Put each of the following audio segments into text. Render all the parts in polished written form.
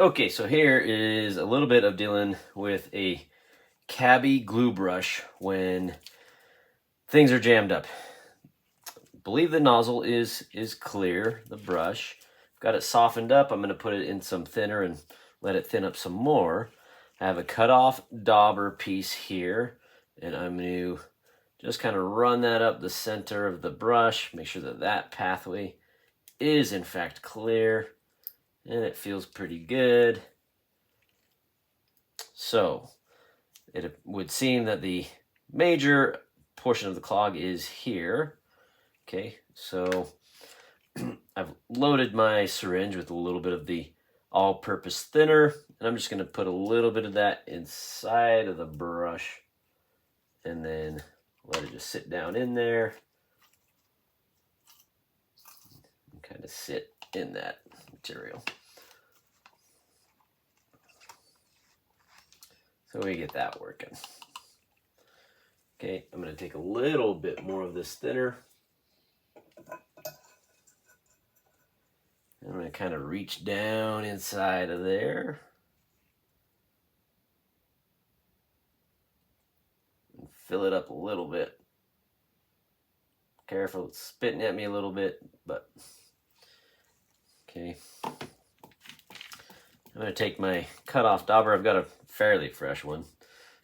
Okay, so here is a little bit of dealing with a KABI glue brush when things are jammed up. Believe the nozzle is clear, the brush. Got it softened up. I'm going to put it in some thinner and let it thin up some more. I have a cut-off dauber piece here, and I'm going to just kind of run that up the center of the brush, make sure that that pathway is in fact clear, and it feels pretty good. So it would seem that the major portion of the clog is here. Okay, so I've loaded my syringe with a little bit of the all-purpose thinner, and I'm just going to put a little bit of that inside of the brush and then let it just sit down in there and kind of sit in that material. So we get that working. Okay, I'm going to take a little bit more of this thinner. I'm going to kind of reach down inside of there and fill it up a little bit. Careful, it's spitting at me a little bit, but okay. I'm going to take my cut-off dauber. I've got a fairly fresh one.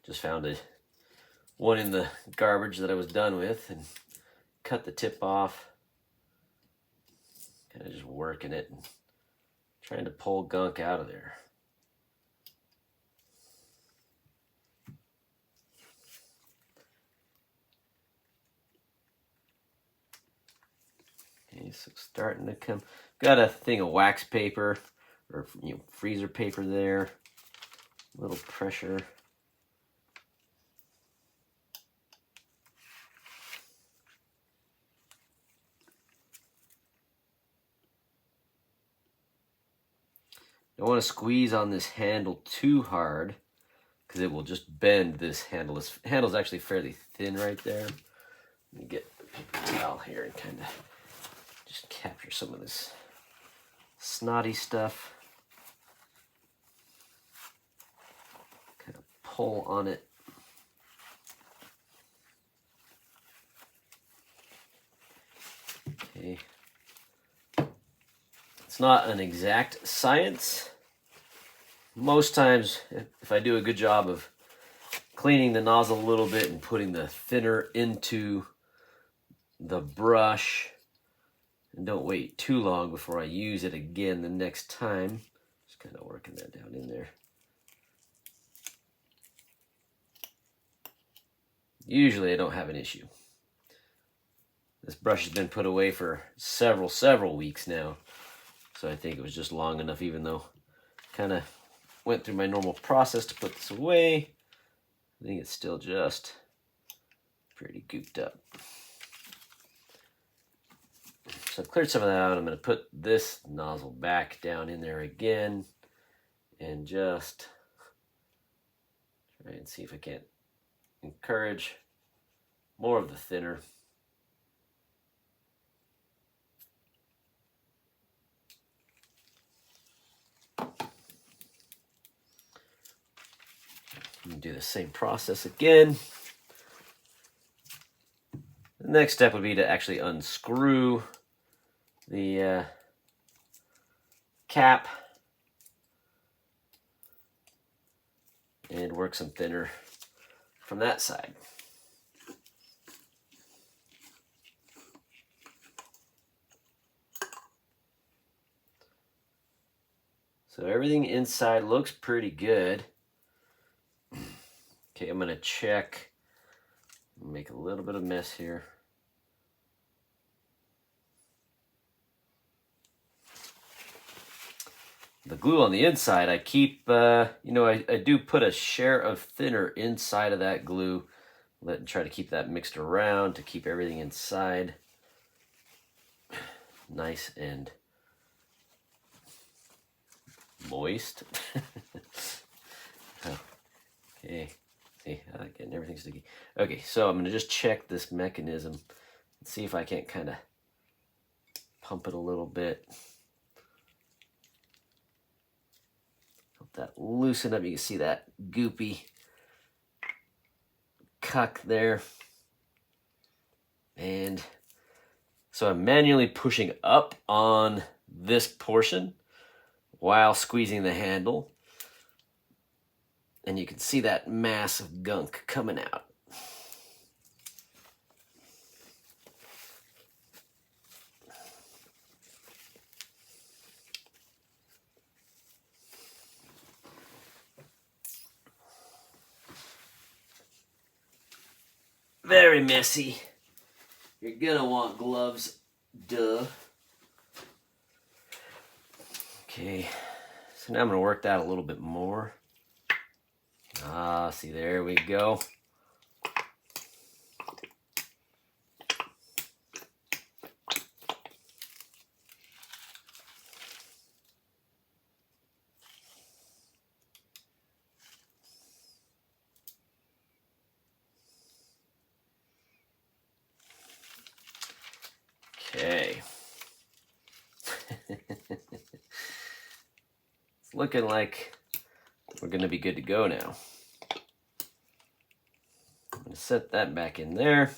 Just found one in the garbage that I was done with and cut the tip off. Kind of just working it and trying to pull gunk out of there. Okay, so starting to come. Got a thing of wax paper or freezer paper there. A little pressure. Don't want to squeeze on this handle too hard because it will just bend this handle. This handle's actually fairly thin right there. Let me get the paper towel here and kind of just capture some of this snotty stuff. Kind of pull on it. Okay. It's not an exact science. Most times, if I do a good job of cleaning the nozzle a little bit and putting the thinner into the brush, and don't wait too long before I use it again the next time. Just kind of working that down in there. Usually I don't have an issue. This brush has been put away for several weeks now. So I think it was just long enough, even though I kind of went through my normal process to put this away. I think it's still just pretty gooped up. So I've cleared some of that out. I'm going to put this nozzle back down in there again and just try and see if I can't encourage more of the thinner. Do the same process again. The next step would be to actually unscrew the cap and work some thinner from that side. So everything inside looks pretty good. Okay, I'm going to check, make a little bit of mess here. The glue on the inside, I keep, I do put a share of thinner inside of that glue. Try to keep that mixed around to keep everything inside nice and moist. Okay. Getting everything sticky. Okay, so I'm going to just check this mechanism and see if I can't kind of pump it a little bit. that loosen up. You can see that goopy cuck there. And so I'm manually pushing up on this portion while squeezing the handle. And you can see that mass of gunk coming out. Very messy. You're gonna want gloves, duh. Okay, so now I'm gonna work that a little bit more. Ah, see, there we go. Okay. It's looking like we're going to be good to go now. I'm going to set that back in there.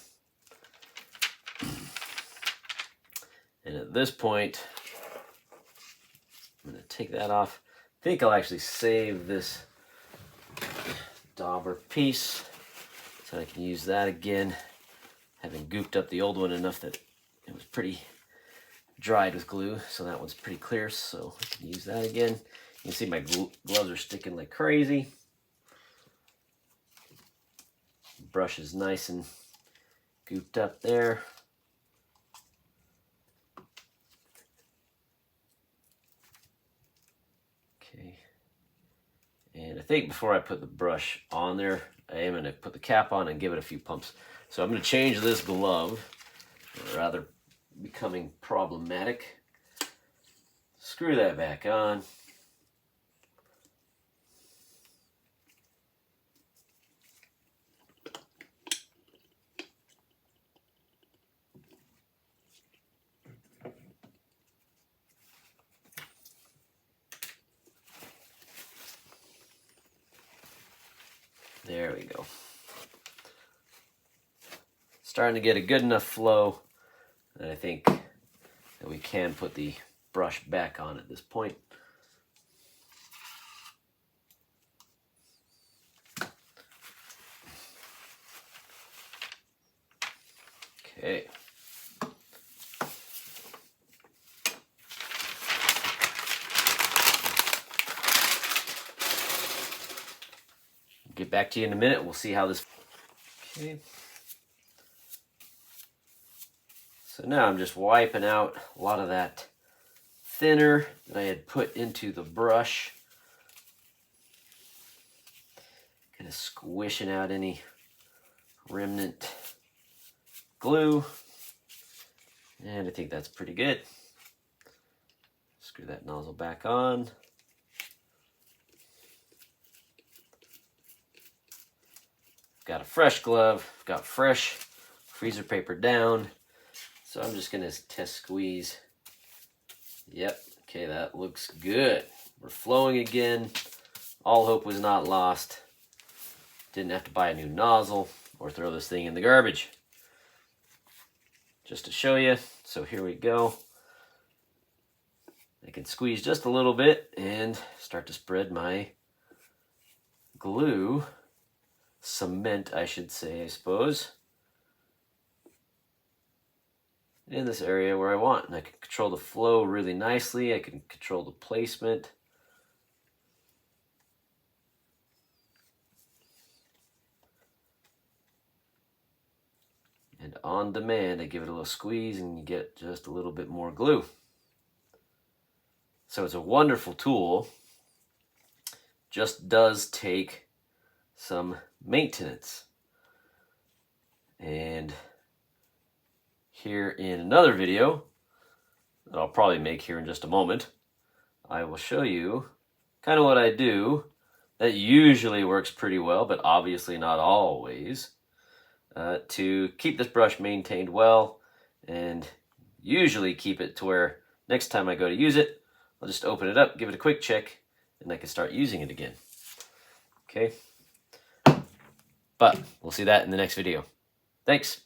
And at this point, I'm going to take that off. I think I'll actually save this dauber piece so I can use that again, having gooped up the old one enough that it was pretty dried with glue, so that one's pretty clear, so I can use that again. You can see my gloves are sticking like crazy. Brush is nice and gooped up there. Okay. And I think before I put the brush on there, I am going to put the cap on and give it a few pumps. So I'm going to change this glove, or rather becoming problematic. Screw that back on. There we go. Starting to get a good enough flow that I think that we can put the brush back on at this point. Okay. Get back to you in a minute. We'll see how this. Okay. So now I'm just wiping out a lot of that thinner that I had put into the brush. Kind of squishing out any remnant glue. And I think that's pretty good. Screw that nozzle back on. Got a fresh glove, got fresh freezer paper down. So I'm just gonna test squeeze. Yep, okay, that looks good. We're flowing again. All hope was not lost. Didn't have to buy a new nozzle or throw this thing in the garbage. Just to show you, so here we go. I can squeeze just a little bit and start to spread my glue, cement I should say, I suppose, in this area where I want. And I can control the flow really nicely. I can control the placement. And on demand, I give it a little squeeze and you get just a little bit more glue. So it's a wonderful tool. Just does take some maintenance. And here in another video that I'll probably make here in just a moment, I will show you kind of what I do that usually works pretty well, but obviously not always, to keep this brush maintained well and usually keep it to where next time I go to use it, I'll just open it up, give it a quick check, and I can start using it again. Okay? But we'll see that in the next video. Thanks.